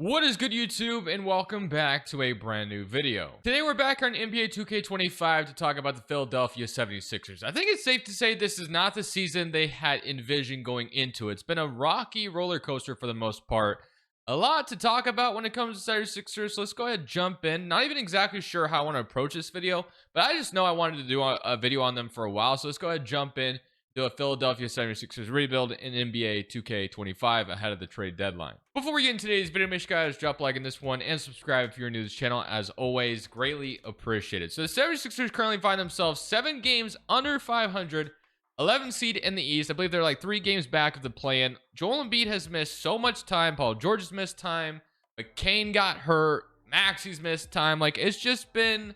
What is good, YouTube, and welcome back to a brand new video. Today we're back on NBA 2K25 to talk about the Philadelphia 76ers. I think it's safe to say this is not the season they had envisioned going into it. It's been a rocky roller coaster for the most part. A lot to talk about when it comes to 76ers, so let's go ahead and jump in. Not even exactly sure how I want to approach this video, but I just know I wanted to do a video on them for a while, so let's go ahead and jump in. Do a Philadelphia 76ers rebuild in NBA 2K25 ahead of the trade deadline. Before we get into today's video, make sure you guys drop a like on this one and subscribe if you're new to this channel. As always, greatly appreciated. So the 76ers currently find themselves 7 games under 500, 11 seed in the East. I believe they're like 3 games back of the play-in. Joel Embiid has missed so much time. Paul George has missed time. McCain got hurt. Maxi's missed time. Like, it's just been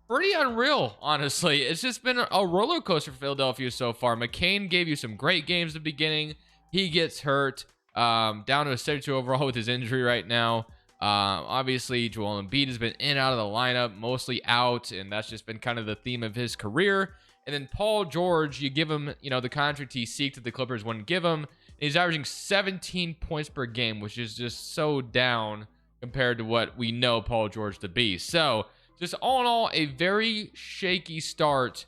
pretty unreal, honestly. It's just been a roller coaster for Philadelphia so far. McCain gave you some great games at the beginning. He gets hurt, down to a 72 overall with his injury right now. Obviously, Joel Embiid has been in and out of the lineup, mostly out, and that's just been kind of the theme of his career. And then Paul George, you give him, the contract he seeked that the Clippers wouldn't give him. And he's averaging 17 points per game, which is just so down compared to what we know Paul George to be. So, just all in all, a very shaky start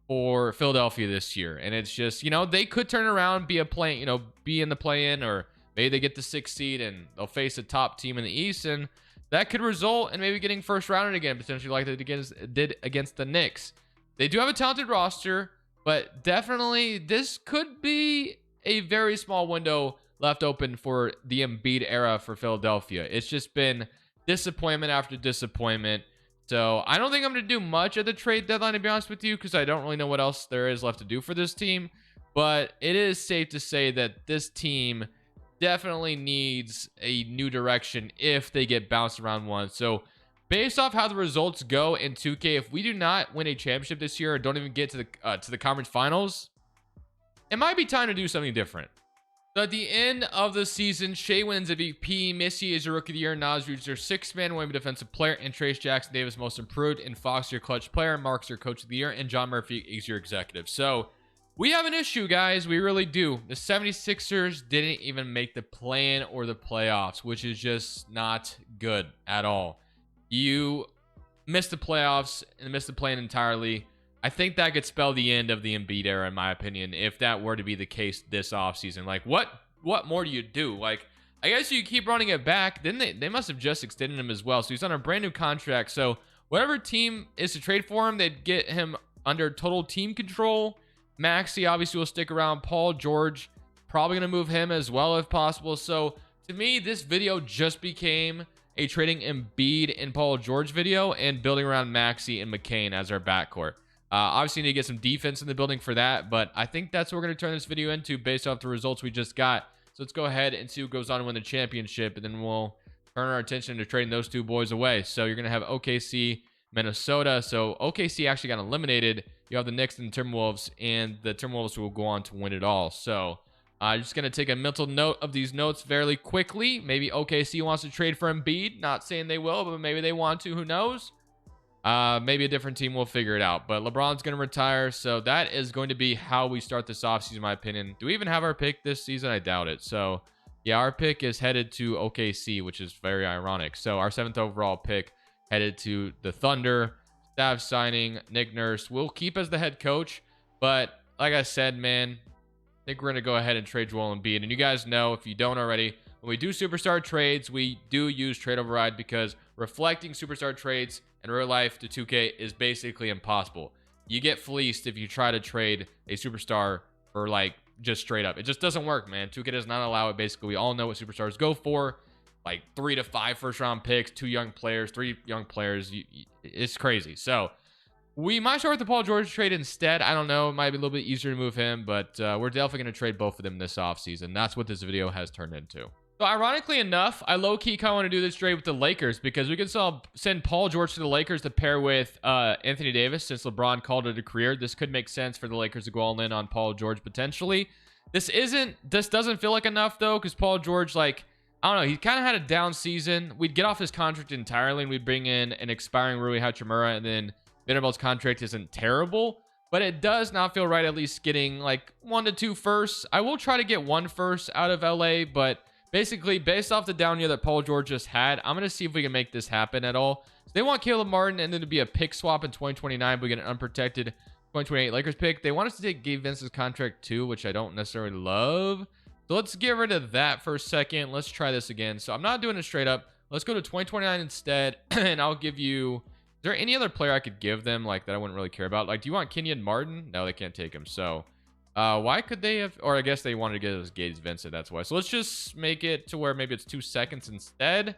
for Philadelphia this year. And it's just, they could turn around, be in the play-in, or maybe they get the 6th seed and they'll face a top team in the East, and that could result in maybe getting first rounded again, potentially like they did against the Knicks. They do have a talented roster, but definitely this could be a very small window left open for the Embiid era for Philadelphia. It's just been disappointment after disappointment. So I don't think I'm going to do much at the trade deadline, to be honest with you, because I don't really know what else there is left to do for this team. But it is safe to say that this team definitely needs a new direction if they get bounced around once. So based off how the results go in 2K, if we do not win a championship this year or don't even get to the conference finals, it might be time to do something different. So at the end of the season, Shea wins MVP, Missy is your Rookie of the Year, Nas Reed's your 6th-man Women Defensive Player, and Trace Jackson Davis Most Improved, and Fox your Clutch Player, Marks your Coach of the Year, and John Murphy is your Executive. So we have an issue, guys. We really do. The 76ers didn't even make the play-in or the playoffs, which is just not good at all. You missed the playoffs and missed the play-in entirely. I think that could spell the end of the Embiid era, in my opinion, if that were to be the case this offseason. Like, what more do you do? Like, I guess you keep running it back. Then they must have just extended him as well. So he's on a brand new contract. So whatever team is to trade for him, they'd get him under total team control. Maxey obviously will stick around. Paul George, probably going to move him as well if possible. So to me, this video just became a trading Embiid and Paul George video and building around Maxey and McCain as our backcourt. Obviously, you need to get some defense in the building for that, but I think that's what we're going to turn this video into based off the results we just got. So let's go ahead and see who goes on to win the championship, and then we'll turn our attention to trading those 2 boys away. So you're going to have OKC, Minnesota. So OKC actually got eliminated. You have the Knicks and the Timberwolves, and the Timberwolves will go on to win it all. So I'm just going to take a mental note of these notes fairly quickly. Maybe OKC wants to trade for Embiid. Not saying they will, but maybe they want to. Who knows? Maybe a different team will figure it out, but LeBron's going to retire. So that is going to be how we start this offseason, in my opinion. Do we even have our pick this season? I doubt it. So yeah, our pick is headed to OKC, which is very ironic. So our 7th overall pick headed to the Thunder. Staff signing Nick Nurse will keep as the head coach. But like I said, man, I think we're going to go ahead and trade Joel Embiid. And you guys know, if you don't already, when we do superstar trades, we do use trade override, because reflecting superstar trades in real life to 2K is basically impossible. You get fleeced if you try to trade a superstar for like just straight up. It just doesn't work, man. 2K does not allow it. Basically, we all know what superstars go for, like 3 to 5 first-round picks, 2 young players, 3 young players. It's crazy. So we might start with the Paul George trade instead. I don't know. It might be a little bit easier to move him, but we're definitely going to trade both of them this offseason. That's what this video has turned into. So ironically enough, I low-key kind of want to do this trade with the Lakers, because we can still send Paul George to the Lakers to pair with Anthony Davis, since LeBron called it a career. This could make sense for the Lakers to go all in on Paul George potentially. This doesn't feel like enough though, because Paul George, like, I don't know, he kind of had a down season. We'd get off his contract entirely and we'd bring in an expiring Rui Hachimura, and then Vanderbilt's contract isn't terrible, but it does not feel right at least getting like 1 to 2 firsts. I will try to get 1 first out of LA, but basically, based off the down year that Paul George just had, I'm going to see if we can make this happen at all. So they want Caleb Martin and then to be a pick swap in 2029, but we get an unprotected 2028 Lakers pick. They want us to take Gabe Vincent's contract too, which I don't necessarily love. So let's get rid of that for a second. Let's try this again. So I'm not doing it straight up. Let's go to 2029 instead, and I'll give you... Is there any other player I could give them like that I wouldn't really care about? Like, do you want Kenyon Martin? No, they can't take him. So why could they have... Or I guess they wanted to get us Gabe Vincent. That's why. So let's just make it to where maybe it's 2 seconds instead.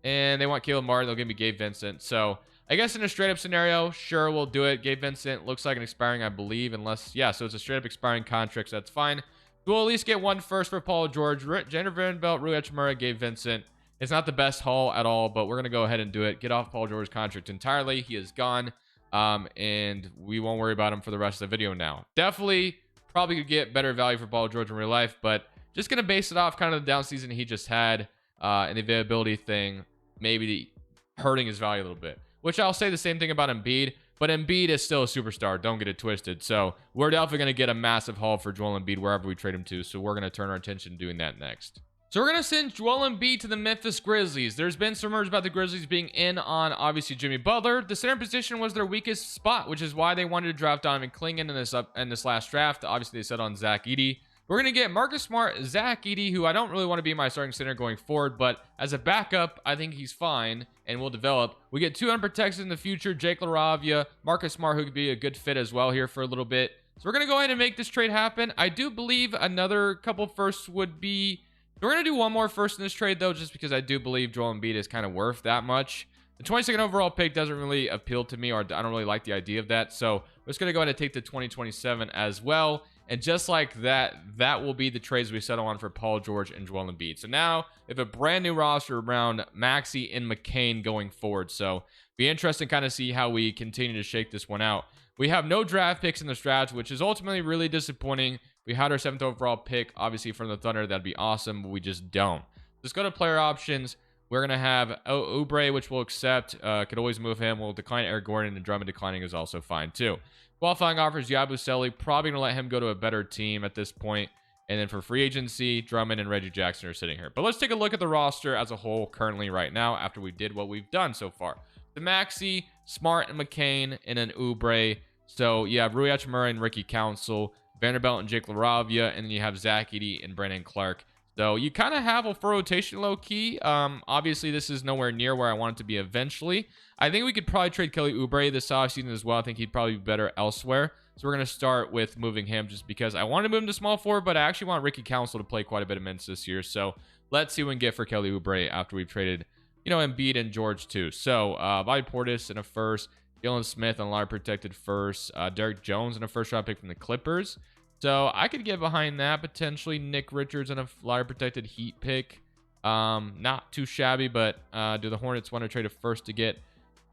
And they want Caleb Martin. They'll give me Gabe Vincent. So I guess in a straight up scenario, sure, we'll do it. Gabe Vincent looks like an expiring, I believe, unless... Yeah, so it's a straight up expiring contract, so that's fine. We'll at least get one first for Paul George. Jenner Vanderbilt, Rui Hachimura, Gabe Vincent. It's not the best haul at all, but we're going to go ahead and do it. Get off Paul George's contract entirely. He is gone, and we won't worry about him for the rest of the video now. Definitely probably could get better value for Paul George in real life, but just going to base it off kind of the down season he just had and the availability thing, maybe hurting his value a little bit, which I'll say the same thing about Embiid, but Embiid is still a superstar. Don't get it twisted. So we're definitely going to get a massive haul for Joel Embiid wherever we trade him to, so we're going to turn our attention to doing that next. So we're going to send Joel Embiid to the Memphis Grizzlies. There's been some rumors about the Grizzlies being in on, obviously, Jimmy Butler. The center position was their weakest spot, which is why they wanted to draft Donovan Clingan in this last draft. Obviously, they set on Zach Edey. We're going to get Marcus Smart, Zach Edey, who I don't really want to be my starting center going forward, but as a backup, I think he's fine and will develop. We get 2 unprotected in the future, Jake LaRavia, Marcus Smart, who could be a good fit as well here for a little bit. So we're going to go ahead and make this trade happen. I do believe another couple firsts would be... We're going to do one more first in this trade, though, just because I do believe Joel Embiid is kind of worth that much. The 22nd overall pick doesn't really appeal to me, or I don't really like the idea of that. So we're just going to go ahead and take the 2027 as well. And just like that, that will be the trades we settle on for Paul George and Joel Embiid. So now, we have a brand new roster around Maxey and McCain going forward. So be interesting to kind of see how we continue to shake this one out. We have no draft picks in this draft, which is ultimately really disappointing. We had our 7th overall pick, obviously, from the Thunder. That'd be awesome, but we just don't. Let's go to player options. We're going to have Oubre, which we'll accept. Could always move him. We'll decline Eric Gordon, and Drummond declining is also fine, too. Qualifying offers, Yabusele. Probably going to let him go to a better team at this point. And then for free agency, Drummond and Reggie Jackson are sitting here. But let's take a look at the roster as a whole currently right now after we did what we've done so far. The Maxey, Smart, and McCain, and then Oubre. So you have Rui Hachimura and Ricky Council, Vanderbilt and Jake LaRavia, and then you have Zach Edey and Brandon Clark. So you kind of have a full rotation low-key. Obviously, this is nowhere near where I want it to be eventually. I think we could probably trade Kelly Oubre this offseason as well. I think he'd probably be better elsewhere. So we're going to start with moving him just because I want to move him to small forward, but I actually want Ricky Council to play quite a bit of minutes this year. So let's see what we can get for Kelly Oubre after we've traded, Embiid and George too. So Bobby Portis in a first, Dylan Smith on a lot of protected first, Derek Jones in a first-round pick from the Clippers. So I could get behind that, potentially Nick Richards in a lottery protected Heat pick. Not too shabby, but do the Hornets want to trade a first to get?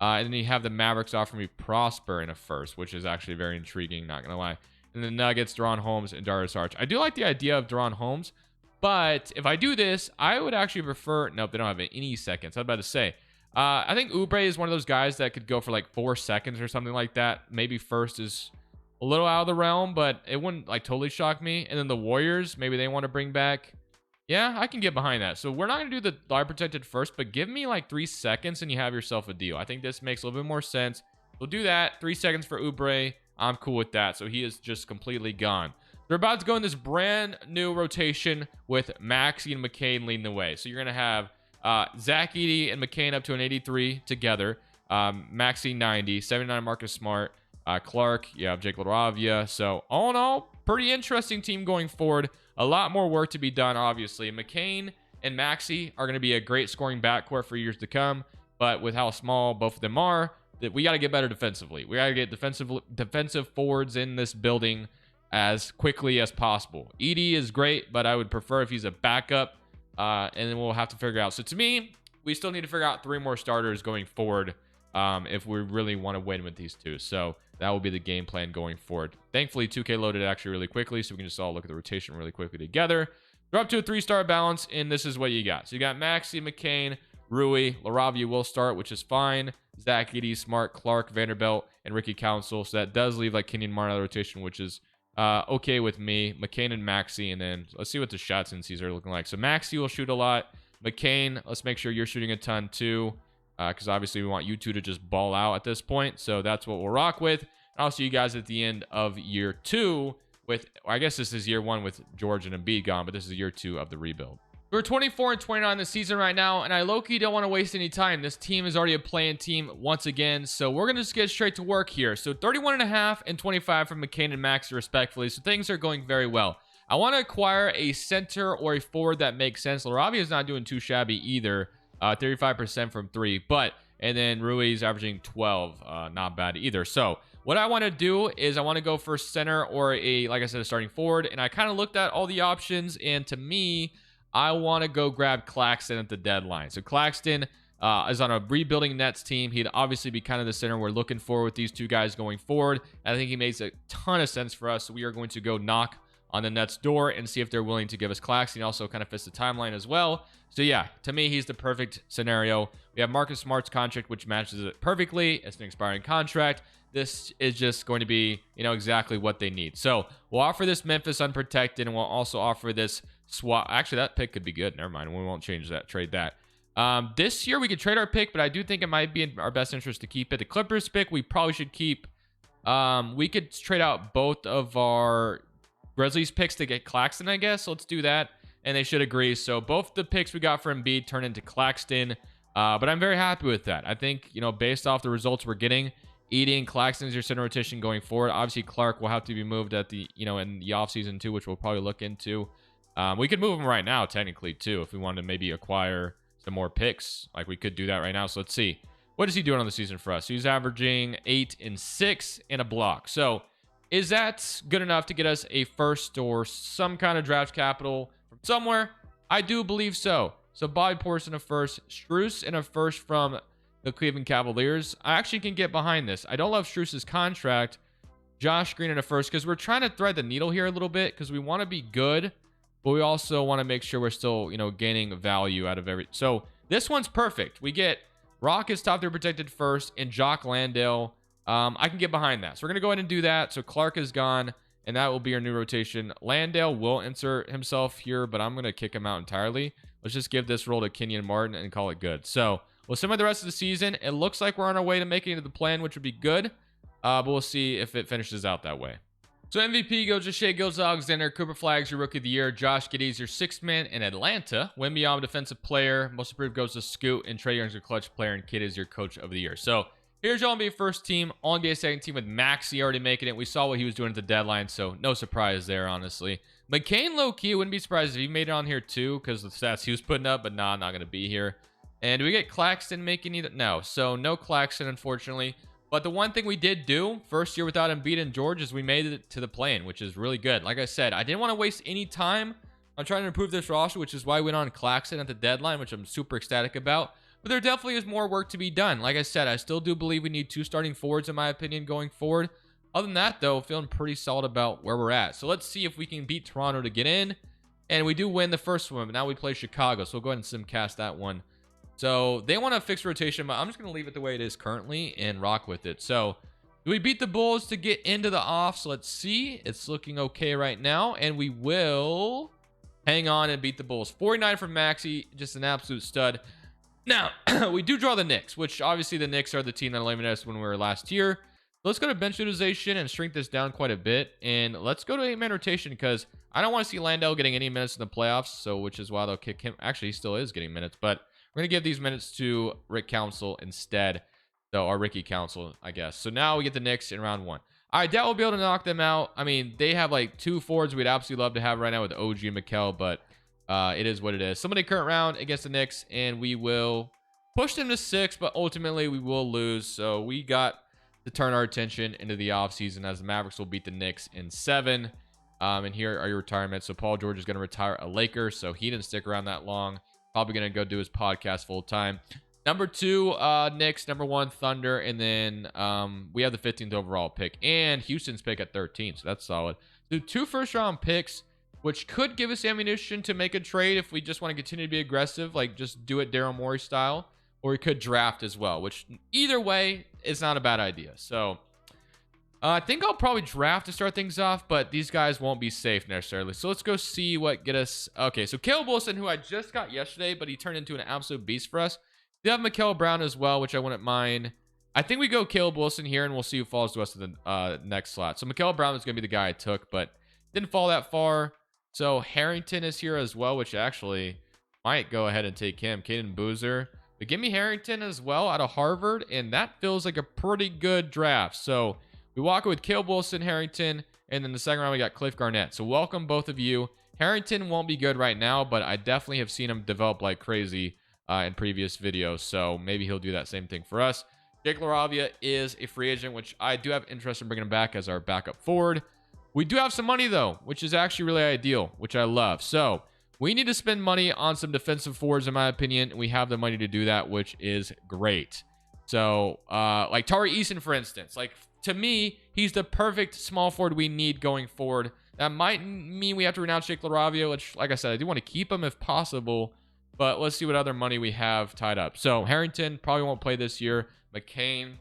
And then you have the Mavericks offer me Prosper in a first, which is actually very intriguing, not going to lie. And the Nuggets, Deron Holmes, and Darius Arch. I do like the idea of Deron Holmes, but if I do this, I would actually prefer... Nope, they don't have any seconds. I was about to say. I think Oubre is one of those guys that could go for like 4 seconds or something like that. Maybe first is a little out of the realm, but it wouldn't like totally shock me. And then the Warriors, maybe they want to bring back... Yeah, I can get behind that. So we're not going to do the live protected first, but give me like 3 seconds and you have yourself a deal. I think this makes a little bit more sense. We'll do that. 3 seconds for Oubre. I'm cool with that. So he is just completely gone. They're about to go in this brand new rotation with Maxey and McCain leading the way. So you're going to have Zach Edey and McCain up to an 83 together. Maxey 90, 79 Marcus Smart. Clark, you have Jake LaRavia. So all in all, pretty interesting team going forward. A lot more work to be done, obviously. McCain and Maxey are going to be a great scoring backcourt for years to come. But with how small both of them are, that we got to get better defensively. We got to get defensive forwards in this building as quickly as possible. Edey is great, but I would prefer if he's a backup. And then we'll have to figure out. So to me, we still need to figure out 3 more starters going forward if we really want to win with these two. So that will be the game plan going forward. Thankfully, 2K loaded actually really quickly, so we can just all look at the rotation really quickly together. We're up to a 3-star balance, and this is what you got. So you got Maxey, McCain, Rui, LaRavia will start, which is fine. Zach Edey, Smart, Clark, Vanderbilt, and Ricky Council. So that does leave like Kenyon Martin out of the rotation, which is okay with me. McCain and Maxey, and then let's see what the shot tendencies are looking like. So Maxey will shoot a lot. McCain, let's make sure you're shooting a ton too, because obviously we want you two to just ball out at this point. So that's what we'll rock with. And I'll see you guys at the end of year 2 with, I guess this is year 1 with George and Embiid gone, but this is year 2 of the rebuild. We're 24 and 29 this season right now, and I low-key don't want to waste any time. This team is already a playing team once again, so we're going to just get straight to work here. So 31.5 and 25 from McCain and Maxey respectively, so things are going very well. I want to acquire a center or a forward that makes sense. Larabi is not doing too shabby either, 35% from 3, and then Rui's averaging 12, not bad either. So what I want to do is I want to go for center or like I said, a starting forward, and I kind of looked at all the options, and to me, I want to go grab Claxton at the deadline. So Claxton is on a rebuilding Nets team. He'd obviously be kind of the center we're looking for with these two guys going forward. I think he makes a ton of sense for us. So we are going to go knock on the Nets door and see if they're willing to give us Claxton. He also kind of fits the timeline as well. So yeah, to me, he's the perfect scenario. We have Marcus Smart's contract, which matches it perfectly. It's an expiring contract. This is just going to be, exactly what they need. So we'll offer this Memphis unprotected, and we'll also offer this swap. Actually, that pick could be good. Never mind. We won't change that. Trade that. This year, we could trade our pick, but I do think it might be in our best interest to keep it. The Clippers pick, we probably should keep. We could trade out both of our Grizzlies picks to get Claxton, I guess. So let's do that, and they should agree. So both the picks we got for Embiid turn into Claxton, but I'm very happy with that. I think, based off the results we're getting, eating Claxton as your center rotation going forward. Obviously, Clark will have to be moved at the, in the offseason too, which we'll probably look into. We could move him right now, technically, too, if we wanted to maybe acquire some more picks. Like, we could do that right now. So let's see. What is he doing on the season for us? He's averaging 8 and 6 and a block. So is that good enough to get us a first or some kind of draft capital from somewhere? I do believe so. So Bobby Portis in a first, Strus in a first from the Cleveland Cavaliers. I actually can get behind this. I don't love Strus's contract. Josh Green in a first, because we're trying to thread the needle here a little bit, because we want to be good, but we also want to make sure we're still, gaining value out of every. So this one's perfect. We get Rockets top 3 protected first and Jock Landale. I can get behind that. So we're going to go ahead and do that. So Clark is gone, and that will be our new rotation. Landale will insert himself here, but I'm going to kick him out entirely. Let's just give this role to Kenyon Martin and call it good. So we'll sum up the rest of the season. It looks like we're on our way to making it to the plan, which would be good. But we'll see if it finishes out that way. So MVP goes to Shai Gilgeous-Alexander. Cooper Flagg's your Rookie of the Year. Josh Giddey's your 6th man in Atlanta. Wembanyama Defensive Player. Most Improved goes to Scoot. And Trae Young's your Clutch Player. And Kidd is your Coach of the Year. So here's your All-NBA first team. All-NBA second team with Maxey already making it. We saw what he was doing at the deadline, so no surprise there, honestly. McCain, low-key, wouldn't be surprised if he made it on here too, because of the stats he was putting up, but nah, not going to be here. And do we get Claxton making either? No. So no Claxton, unfortunately. But the one thing we did do, first year without Embiid and George, is we made it to the play-in, which is really good. Like I said, I didn't want to waste any time on trying to improve this roster, which is why we went on Claxton at the deadline, which I'm super ecstatic about. But there definitely is more work to be done. Like I said, I still do believe we need 2 starting forwards, in my opinion, going forward. Other than that, though, feeling pretty solid about where we're at. So let's see if we can beat Toronto to get in. And we do win the first one, but now we play Chicago. So we'll go ahead and simcast that one. So they want a fixed rotation, but I'm just going to leave it the way it is currently and rock with it. So do we beat the Bulls to get into the offs? Let's see. It's looking okay right now. And we will hang on and beat the Bulls. 49 from Maxey, just an absolute stud. Now, we do draw the Knicks, which obviously the Knicks are the team that eliminated us when we were last year. Let's go to bench utilization and shrink this down quite a bit. And let's go to 8-man rotation, because I don't want to see Landale getting any minutes in the playoffs. So, which is why they'll kick him. Actually, he still is getting minutes, but we're going to give these minutes to Rick Council instead. So, or Ricky Council, I guess. So now we get the Knicks in round 1. I doubt we'll be able to knock them out. I mean, they have like 2 forwards we'd absolutely love to have right now with OG and Mikal, but it is what it is. Somebody current round against the Knicks, and we will push them to 6, but ultimately we will lose. So we got to turn our attention into the offseason, as the Mavericks will beat the Knicks in 7. And here are your retirements. So Paul George is going to retire a Laker, so he didn't stick around that long. Probably going to go do his podcast full time. Number 2, Knicks. Number 1, Thunder. And then we have the 15th overall pick and Houston's pick at 13. So that's solid. So 2 first-round picks, which could give us ammunition to make a trade if we just want to continue to be aggressive, like just do it Daryl Morey style. Or we could draft as well, which either way is not a bad idea. So I think I'll probably draft to start things off, but these guys won't be safe necessarily. So let's go see what get us. Okay, so Caleb Wilson, who I just got yesterday, but he turned into an absolute beast for us. We have Mikael Brown as well, which I wouldn't mind. I think we go Caleb Wilson here, and we'll see who falls to us in the next slot. So Mikael Brown is going to be the guy I took, but didn't fall that far. So Harrington is here as well, which actually might go ahead and take him. Caden Boozer. But give me Harrington as well out of Harvard, and that feels like a pretty good draft. So we walk with Caleb Wilson, Harrington, and then the second round we got Cliff Garnett. So welcome both of you. Harrington won't be good right now, but I definitely have seen him develop like crazy in previous videos. So maybe he'll do that same thing for us. Jake LaRavia is a free agent, which I do have interest in bringing him back as our backup forward. We do have some money though, which is actually really ideal, which I love. So we need to spend money on some defensive forwards, in my opinion. We have the money to do that, which is great. So like Tari Eason, for instance, like to me, he's the perfect small forward we need going forward. That might mean we have to renounce Jake LaRavia, which, like I said, I do want to keep him if possible. But let's see what other money we have tied up. So Harrington probably won't play this year. McCain,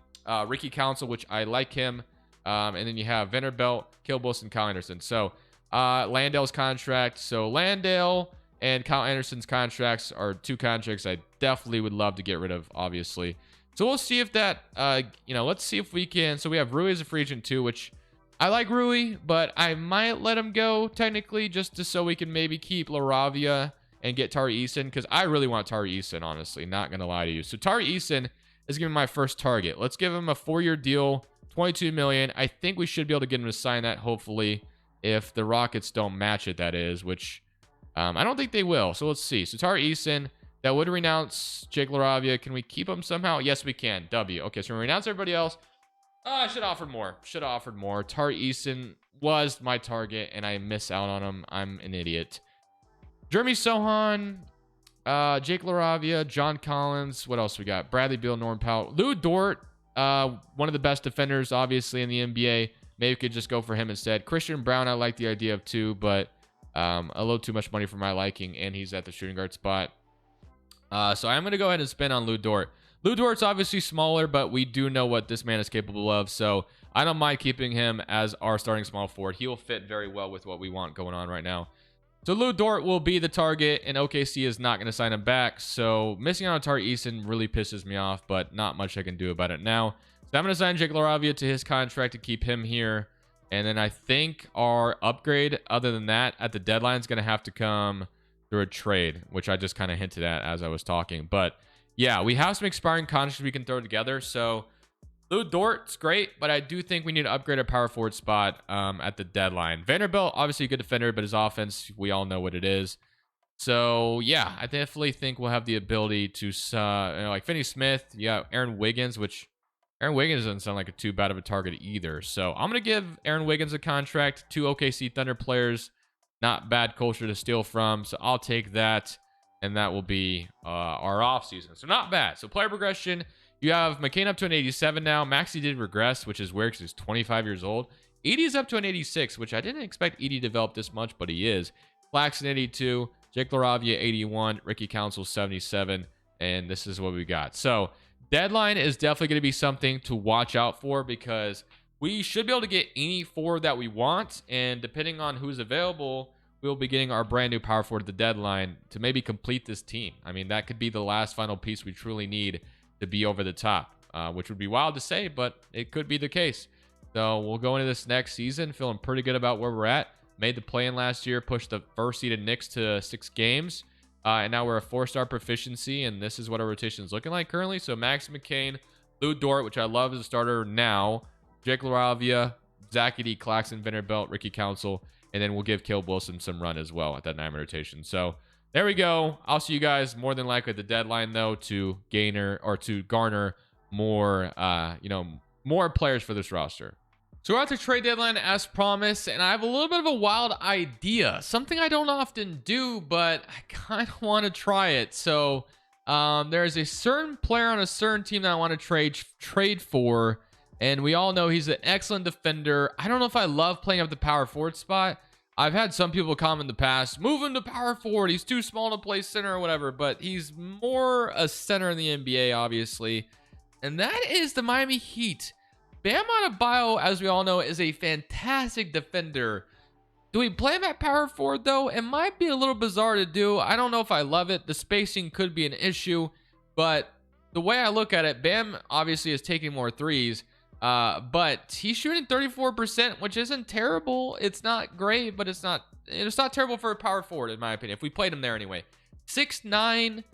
Ricky Council, which I like him. And then you have Vanderbilt, Caleb Wilson, Kyle Anderson. So Landale's contract. So Landale and Kyle Anderson's contracts are two contracts I definitely would love to get rid of, obviously. So we'll see if that, let's see if we can. So we have Rui as a free agent too, which I like Rui, but I might let him go technically just so we can maybe keep LaRavia and get Tari Eason, because I really want Tari Eason, honestly, not going to lie to you. So Tari Eason is going to be my first target. Let's give him a 4-year deal, $22 million. I think we should be able to get him to sign that, hopefully, if the Rockets don't match it, that is, which I don't think they will. So let's see. So Tari Eason. That would renounce Jake LaRavia. Can we keep him somehow? Yes, we can. W. Okay, so we renounce everybody else. I should have offered more. Should have offered more. Tari Eason was my target, and I miss out on him. I'm an idiot. Jeremy Sohan, Jake LaRavia, John Collins. What else we got? Bradley Beal, Norm Powell. Lou Dort, one of the best defenders, obviously, in the NBA. Maybe we could just go for him instead. Christian Brown, I like the idea of too, but a little too much money for my liking, and he's at the shooting guard spot. So I'm going to go ahead and spin on Lou Dort. Lou Dort's obviously smaller, but we do know what this man is capable of. So I don't mind keeping him as our starting small forward. He will fit very well with what we want going on right now. So Lou Dort will be the target, and OKC is not going to sign him back. So missing out on Tari Eason really pisses me off, but not much I can do about it now. So I'm going to sign Jake LaRavia to his contract to keep him here. And then I think our upgrade, other than that, at the deadline is going to have to come through a trade, which I just kind of hinted at as I was talking. But yeah, we have some expiring contracts we can throw together. So Lou Dort's great, but I do think we need to upgrade our power forward spot at the deadline. Vanderbilt, obviously a good defender, but his offense, we all know what it is. So yeah, I definitely think we'll have the ability to, like Finney Smith, yeah, Aaron Wiggins, which Aaron Wiggins doesn't sound like too bad of a target either. So I'm going to give Aaron Wiggins a contract, 2 OKC Thunder players. Not bad culture to steal from, so I'll take that, and that will be our offseason. So not bad. So player progression, you have McCain up to an 87 now. Maxey did regress, which is weird because he's 25 years old. Edie's up to an 86, which I didn't expect Edie to develop this much, but he is. Claxton 82, Jake LaRavia 81, Ricky Council 77, and this is what we got. So deadline is definitely going to be something to watch out for, because we should be able to get any forward that we want, and depending on who's available, we'll be getting our brand new power forward at the deadline to maybe complete this team. I mean, that could be the last final piece we truly need to be over the top, which would be wild to say, but it could be the case. So we'll go into this next season feeling pretty good about where we're at. Made the play-in last year, pushed the first-seeded Knicks to 6 games, and now we're a 4-star proficiency, and this is what our rotation is looking like currently. So Max McCain, Lou Dort, which I love as a starter now, Jake LaRavia, Zach Edey, Claxton, Vanderbilt, Ricky Council, and then we'll give Caleb Wilson some run as well at that 9-man rotation. So there we go. I'll see you guys more than likely at the deadline, though, to garner more, more players for this roster. So we're at the trade deadline as promised, and I have a little bit of a wild idea, something I don't often do, but I kind of want to try it. So there's a certain player on a certain team that I want to trade for. And we all know he's an excellent defender. I don't know if I love playing up the power forward spot. I've had some people comment in the past, move him to power forward. He's too small to play center or whatever, but he's more a center in the NBA, obviously. And that is the Miami Heat. Bam Adebayo, as we all know, is a fantastic defender. Do we play him at power forward, though? It might be a little bizarre to do. I don't know if I love it. The spacing could be an issue, but the way I look at it, Bam obviously is taking more threes, but he's shooting 34%, which isn't terrible. It's not great, but it's not terrible for a power forward, in my opinion, if we played him there anyway. 6'9",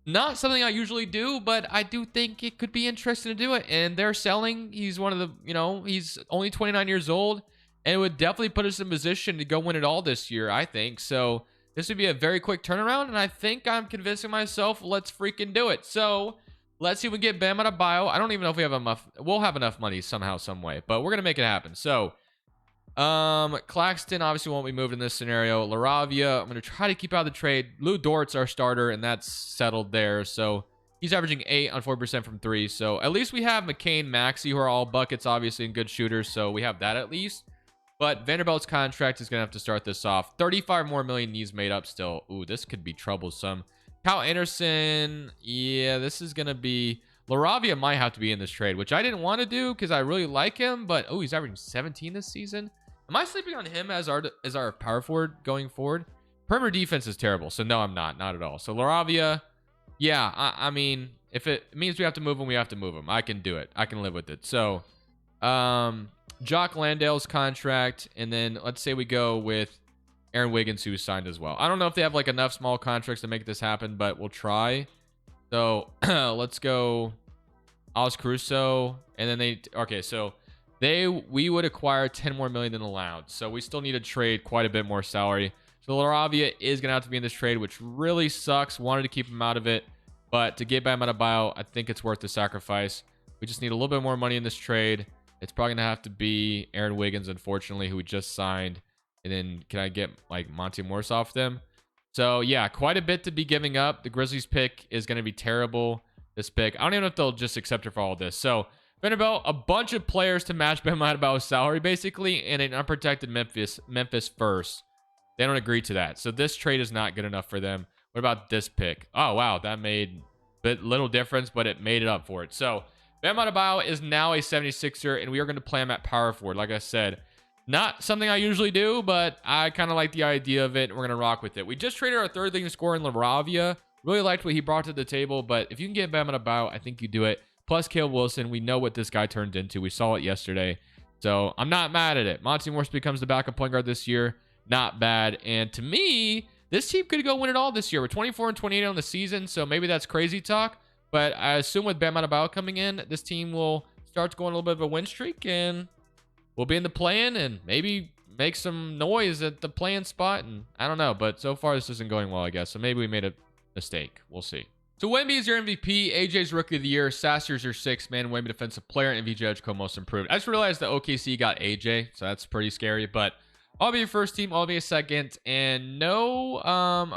not something I usually do, but I do think it could be interesting to do it. And they're selling. He's one of the, he's only 29 years old, and it would definitely put us in position to go win it all this year, I think. So this would be a very quick turnaround, and I think I'm convincing myself, let's freaking do it. So let's see if we can get Bam Adebayo. I don't even know if we have enough. We'll have enough money somehow, some way, but we're going to make it happen. So Claxton obviously won't be moved in this scenario. Laravia, I'm going to try to keep out of the trade. Lou Dort's our starter, and that's settled there. So he's averaging 8 on 4% from 3. So at least we have McCain, Maxey, who are all buckets, obviously, and good shooters. So we have that at least. But Vanderbilt's contract is going to have to start this off. 35 more million needs made up still. Ooh, this could be troublesome. Kyle Anderson, yeah, this is going to be... Laravia might have to be in this trade, which I didn't want to do because I really like him. But, oh, he's averaging 17 this season. Am I sleeping on him as our power forward going forward? Perimeter defense is terrible, so no, I'm not at all. So Laravia, yeah, I mean, if it means we have to move him, we have to move him. I can do it. I can live with it. So, Jock Landale's contract, and then let's say we go with Aaron Wiggins, who signed as well. I don't know if they have like enough small contracts to make this happen, but we'll try. So let's go Alex Caruso, and then okay, so we would acquire 10 more million than allowed. So we still need to trade quite a bit more salary. So Laravia is going to have to be in this trade, which really sucks. Wanted to keep him out of it, but to get Bam Adebayo, I think it's worth the sacrifice. We just need a little bit more money in this trade. It's probably going to have to be Aaron Wiggins, unfortunately, who we just signed. And then can I get like Monty Morris off them? So yeah, quite a bit to be giving up. The Grizzlies pick is going to be terrible. This pick, I don't even know if they'll just accept it for all of this. So Vanderbilt, a bunch of players to match Bam Adebayo's salary, basically, and an unprotected Memphis first. They don't agree to that. So this trade is not good enough for them. What about this pick? Oh, wow. That made little difference, but it made it up for it. So Bam Adebayo is now a 76er, and we are going to play him at power forward. Like I said, not something I usually do, but I kind of like the idea of it. We're going to rock with it. We just traded our third leading scorer in Laravia. Really liked what he brought to the table, but if you can get Bam Adebayo, I think you do it. Plus Caleb Wilson, we know what this guy turned into. We saw it yesterday. So I'm not mad at it. Monty Morris becomes the backup point guard this year. Not bad. And to me, this team could go win it all this year. We're 24 and 28 on the season, so maybe that's crazy talk. But I assume with Bam Adebayo coming in, this team will start going a little bit of a win streak, and we'll be in the play-in and maybe make some noise at the play-in spot. And I don't know, but so far this isn't going well, I guess. So maybe we made a mistake. We'll see. So Wemby is your MVP, AJ's Rookie of the Year, Sasser's your 6th man, Wemby Defensive Player, and MVJ Edgeco Most Improved. I just realized that OKC got AJ, so that's pretty scary, but I'll be your first team, I'll be a second, and no,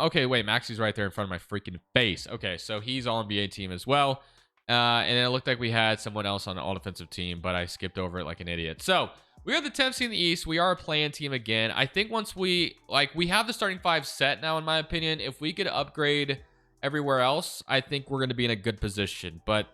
okay, wait, Maxey's right there in front of my freaking face. Okay, so he's all NBA team as well, and it looked like we had someone else on the all-defensive team, but I skipped over it like an idiot. So we are the 10th seed in the East. We are a play-in team again. I think once we have the starting 5 set now, in my opinion. If we could upgrade everywhere else, I think we're going to be in a good position. But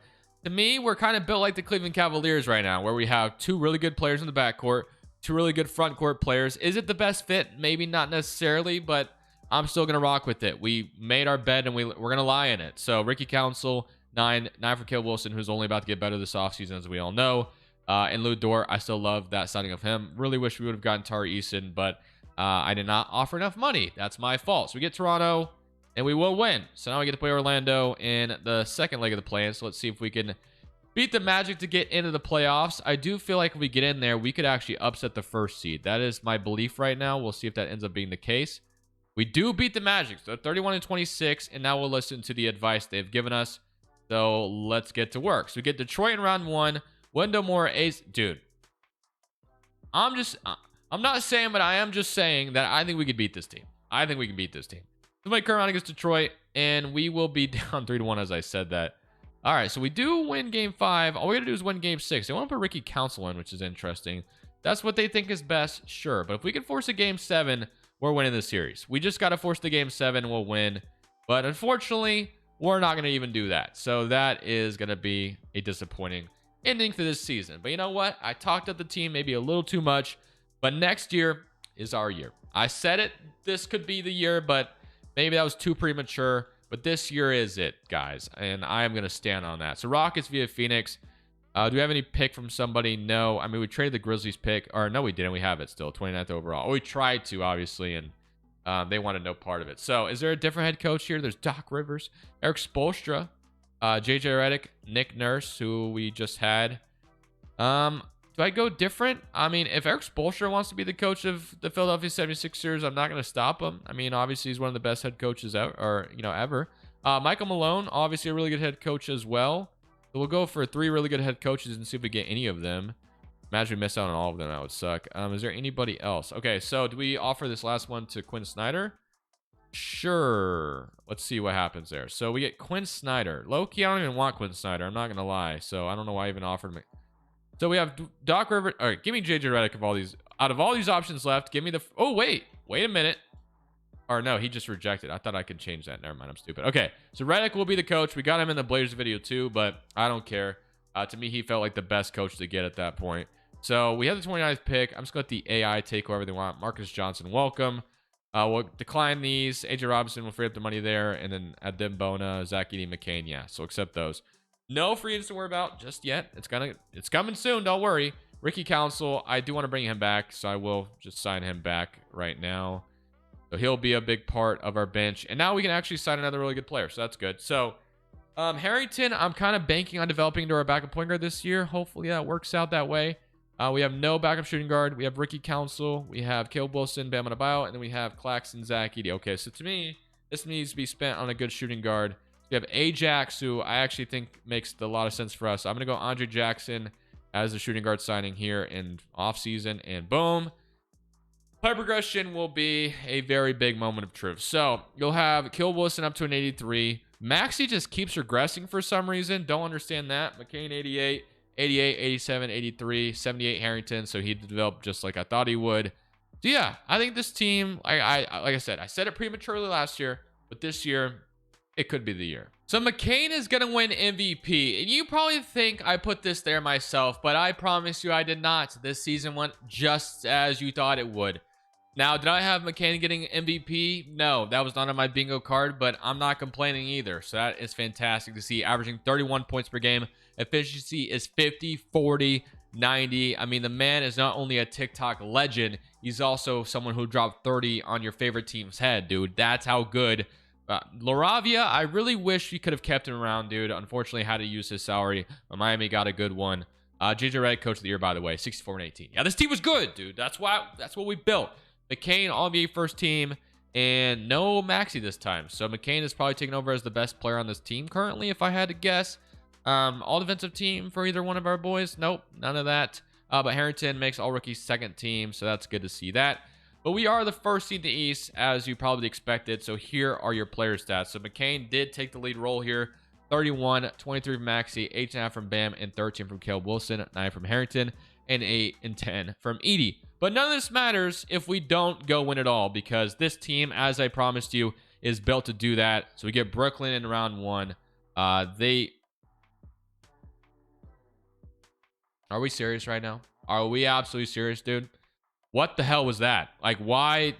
to me, we're kind of built like the Cleveland Cavaliers right now, where we have 2 really good players in the backcourt, 2 really good front court players. Is it the best fit? Maybe not necessarily, but I'm still going to rock with it. We made our bed, and we're going to lie in it. So Ricky Council, 9 for Caleb Wilson, who's only about to get better this offseason, as we all know. And Lou Dort, I still love that signing of him. Really wish we would have gotten Tari Eason, but I did not offer enough money. That's my fault. So we get Toronto, and we will win. So now we get to play Orlando in the second leg of the play-in. So let's see if we can beat the Magic to get into the playoffs. I do feel like if we get in there, we could actually upset the first seed. That is my belief right now. We'll see if that ends up being the case. We do beat the Magic, so 31 and 26, and now we'll listen to the advice they've given us. So let's get to work. So we get Detroit in round 1. Wendell Moore, ace. Dude, I'm not saying, but I am just saying that I think we could beat this team. I think we can beat this team. So my current round against Detroit, and we will be down 3-1 as I said that. All right, so we do win game 5. All we got to do is win game 6. They want to put Ricky Council in, which is interesting. That's what they think is best, sure. But if we can force a game 7, we're winning the series. We just got to force the game 7, we'll win. But unfortunately, we're not going to even do that. So that is going to be a disappointing ending for this season. But you know what? I talked up the team maybe a little too much, but next year is our year. I said it. This could be the year, but maybe that was too premature. But this year is it, guys, and I am going to stand on that. So Rockets via Phoenix. Do we have any pick from somebody? No. I mean, we traded the Grizzlies pick. Or no, we didn't. We have it still. 29th overall. We tried to, obviously, and they wanted no part of it. So is there a different head coach here? There's Doc Rivers, Eric Spoelstra, JJ Redick, Nick Nurse, who we just had. Do I go different? I mean, if Eric Spoelstra wants to be the coach of the Philadelphia 76ers, I'm not going to stop him. I mean, obviously, he's one of the best head coaches ever. Michael Malone, obviously a really good head coach as well. So we'll go for 3 really good head coaches and see if we get any of them. Imagine we miss out on all of them. That would suck. Is there anybody else? Okay, so do we offer this last one to Quinn Snyder? Sure. Let's see what happens there. So we get Quinn Snyder. Low-key, I don't even want Quinn Snyder. I'm not going to lie. So I don't know why I even offered him. So we have Doc Rivers. All right, give me JJ Redick of all these. Out of all these options left, give me the... Oh, wait a minute. Or no, he just rejected. I thought I could change that. Never mind, I'm stupid. Okay, so Redick will be the coach. We got him in the Blazers video too, but I don't care. To me, he felt like the best coach to get at that point. So we have the 29th pick. I'm just going to let the AI take whoever they want. Marcus Johnson, welcome. We'll decline these. AJ Robinson will free up the money there. And then Adem Bona, Zach Edey, McCain. Yeah, so accept those. No free agents to worry about just yet. It's coming soon. Don't worry. Ricky Council, I do want to bring him back, so I will just sign him back right now. So he'll be a big part of our bench. And now we can actually sign another really good player. So that's good. So Harrington, I'm kind of banking on developing into our backup point guard this year. Hopefully that works out that way. We have no backup shooting guard. We have Ricky Council. We have Caleb Wilson, Bam Adebayo, and then we have Claxton, Zach Edey. Okay, so to me, this needs to be spent on a good shooting guard. We have Ajax, who I actually think makes a lot of sense for us. So I'm going to go Andre Jackson as the shooting guard signing here in offseason, and boom. Player progression will be a very big moment of truth. So you'll have Caleb Wilson up to an 83. Maxey just keeps regressing for some reason. Don't understand that. McCain 88, 88, 87, 83, 78 Harrington. So he developed just like I thought he would. So yeah, I think this team, like I said it prematurely last year, but this year it could be the year. So McCain is going to win MVP. And you probably think I put this there myself, but I promise you I did not. This season went just as you thought it would. Now, did I have McCain getting MVP? No, that was not on my bingo card, but I'm not complaining either. So that is fantastic to see. Averaging 31 points per game. Efficiency is 50, 40, 90. I mean, the man is not only a TikTok legend, he's also someone who dropped 30 on your favorite team's head, dude. That's how good. Laravia, I really wish we could have kept him around, dude. Unfortunately, had to use his salary, but Miami got a good one. JJ Redick, coach of the year, by the way, 64 and 18. Yeah, this team was good, dude. That's what we built. McCain, All-NBA first team, and no Maxey this time. So McCain is probably taking over as the best player on this team currently, if I had to guess. All defensive team for either one of our boys. Nope, none of that. But Harrington makes all rookies second team, so that's good to see that. But we are the first seed in the East, as you probably expected. So here are your player stats. So McCain did take the lead role here. 31, 23 from Maxey, 8.5 from Bam, and 13 from Caleb Wilson, 9 from Harrington, and 8 and 10 from Edey. But none of this matters if we don't go win it all, because this team, as I promised you, is built to do that. So we get Brooklyn in round 1. Are we serious right now? Are we absolutely serious, dude? What the hell was that? Like, why?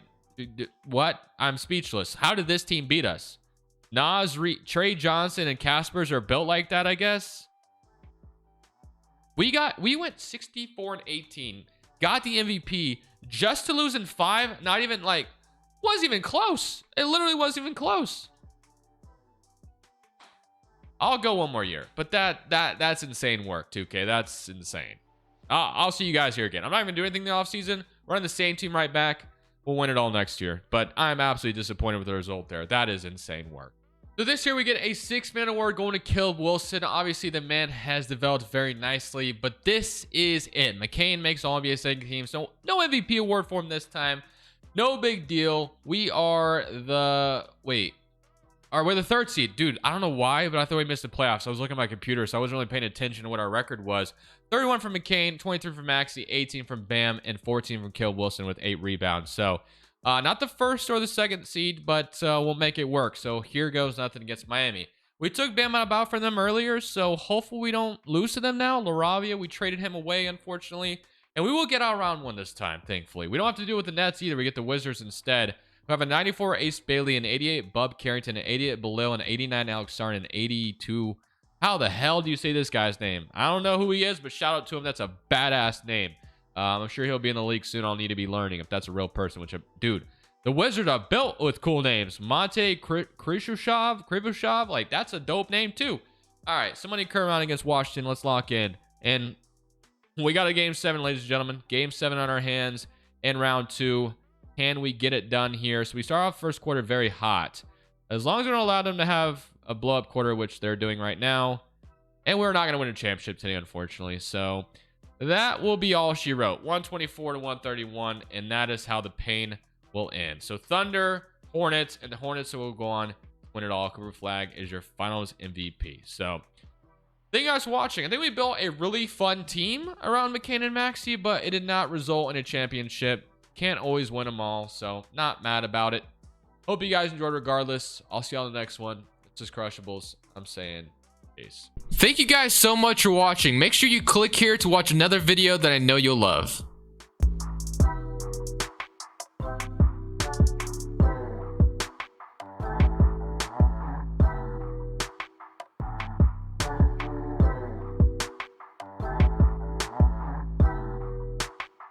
What? I'm speechless. How did this team beat us? Trey Johnson and Caspers are built like that, I guess. We went 64 and 18. Got the MVP just to lose in 5. Not even like, wasn't even close. It literally wasn't even close. I'll go one more year, but that's insane work, 2K. That's insane. I'll see you guys here again. I'm not even doing anything in the offseason. We're on the same team right back. We'll win it all next year, but I'm absolutely disappointed with the result there. That is insane work. So this year we get a 6-man award going to Caleb Wilson. Obviously, the man has developed very nicely, but this is it. McCain makes All-NBA second team, so no MVP award for him this time. No big deal. We're the 3rd seed. Dude, I don't know why, but I thought we missed the playoffs. I was looking at my computer, so I wasn't really paying attention to what our record was. 31 from McCain, 23 from Maxey, 18 from Bam, and 14 from Caleb Wilson with 8 rebounds. So not the 1st or the 2nd seed, but we'll make it work. So here goes nothing against Miami. We took Bam Adebayo from them earlier, so hopefully we don't lose to them now. Laravia, we traded him away, unfortunately. And we will get our round 1 this time, thankfully. We don't have to deal with the Nets either. We get the Wizards instead. We have a 94 Ace Bailey, an 88 Bub Carrington, an 88 Belil, an 89 Alex Sarn, an 82. How the hell do you say this guy's name? I don't know who he is, but shout out to him. That's a badass name. I'm sure he'll be in the league soon. I'll need to be learning if that's a real person, which, dude, the Wizards are built with cool names. Monte Krivushev, like, that's a dope name, too. All right, somebody curve around against Washington. Let's lock in. And we got a game 7, ladies and gentlemen. Game 7 on our hands in round 2. Can we get it done here? So we start off first quarter very hot. As long as we don't allow them to have a blow-up quarter, which they're doing right now. And we're not going to win a championship today, unfortunately. So that will be all she wrote. 124 to 131. And that is how the pain will end. So Thunder, Hornets, and the Hornets will go on to win it all. Cooper Flag is your finals MVP. So thank you guys for watching. I think we built a really fun team around McCain and Maxey, but it did not result in a championship. Can't always win them all, so not mad about it. Hope you guys enjoyed regardless. I'll see you on the next one. This is Crushables. I'm saying peace. Thank you guys so much for watching. Make sure you click here to watch another video that I know you'll love.